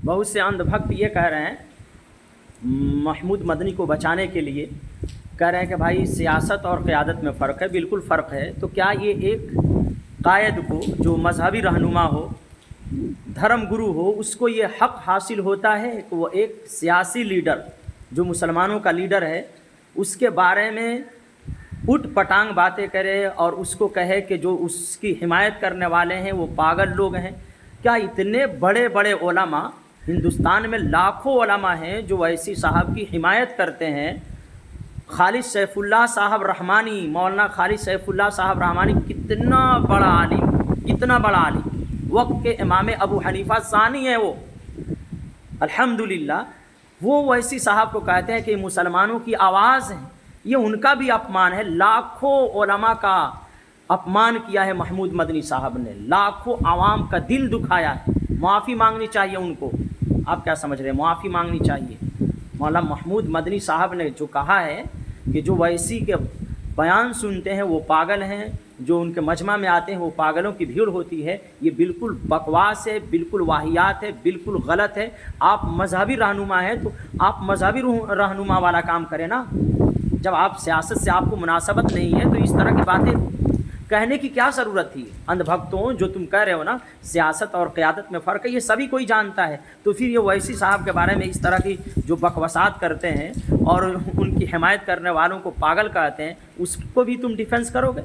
بہت سے اندھ بھکت یہ کہہ رہے ہیں محمود مدنی کو بچانے کے لیے، کہہ رہے ہیں کہ بھائی سیاست اور قیادت میں فرق ہے. بالکل فرق ہے. تو کیا یہ ایک قائد کو جو مذہبی رہنما ہو، دھرم گرو ہو، اس کو یہ حق حاصل ہوتا ہے کہ وہ ایک سیاسی لیڈر جو مسلمانوں کا لیڈر ہے اس کے بارے میں اٹھ پٹانگ باتیں کرے اور اس کو کہے کہ جو اس کی حمایت کرنے والے ہیں وہ پاگل لوگ ہیں؟ کیا اتنے بڑے بڑے علماء ہندوستان میں لاکھوں علماء ہیں جو ویسی صاحب کی حمایت کرتے ہیں؟ خالد سیف اللہ صاحب رحمانی، مولانا خالد سیف اللہ صاحب رحمانی کتنا بڑا عالم، کتنا بڑا عالم، وقت کے امام ابو حنیفہ ثانی ہے وہ، الحمدللہ. وہ ویسی صاحب کو کہتے ہیں کہ مسلمانوں کی آواز ہے. یہ ان کا بھی اپمان ہے. لاکھوں علماء کا اپمان کیا ہے محمود مدنی صاحب نے، لاکھوں عوام کا دل دکھایا ہے. معافی مانگنی چاہیے ان کو. آپ کیا سمجھ رہے ہیں؟ معافی مانگنی چاہیے. مولانا محمود مدنی صاحب نے جو کہا ہے کہ جو ویسی کے بیان سنتے ہیں وہ پاگل ہیں، جو ان کے مجمع میں آتے ہیں وہ پاگلوں کی بھیڑ ہوتی ہے، یہ بالکل بکواس ہے، بالکل واہیات ہے، بالکل غلط ہے. آپ مذہبی رہنما ہیں تو آپ مذہبی رہنما والا کام کریں نا. جب آپ سیاست سے آپ کو مناسبت نہیں ہے تو اس طرح کی باتیں کہنے کی کیا ضرورت تھی؟ اندھ بھکتوں، جو تم کہہ رہے ہو نا سیاست اور قیادت میں فرق ہے، یہ سبھی کوئی جانتا ہے. تو پھر یہ ویسی صاحب کے بارے میں اس طرح کی جو بکواسات کرتے ہیں اور ان کی حمایت کرنے والوں کو پاگل کہتے ہیں، اس کو بھی تم ڈیفینس کرو گے؟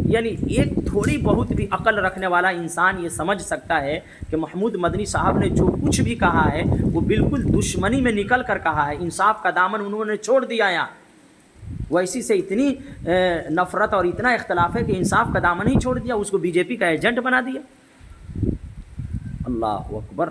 یعنی ایک تھوڑی بہت بھی عقل رکھنے والا انسان یہ سمجھ سکتا ہے کہ محمود مدنی صاحب نے جو کچھ بھی کہا ہے وہ بالکل دشمنی میں نکل کر کہا ہے. انصاف کا دامن انہوں نے چھوڑ دیا یہاں. ویسی سے اتنی نفرت اور اتنا اختلاف ہے کہ انصاف کا دامن ہی چھوڑ دیا، اس کو بی جے پی کا ایجنٹ بنا دیا. اللہ اکبر.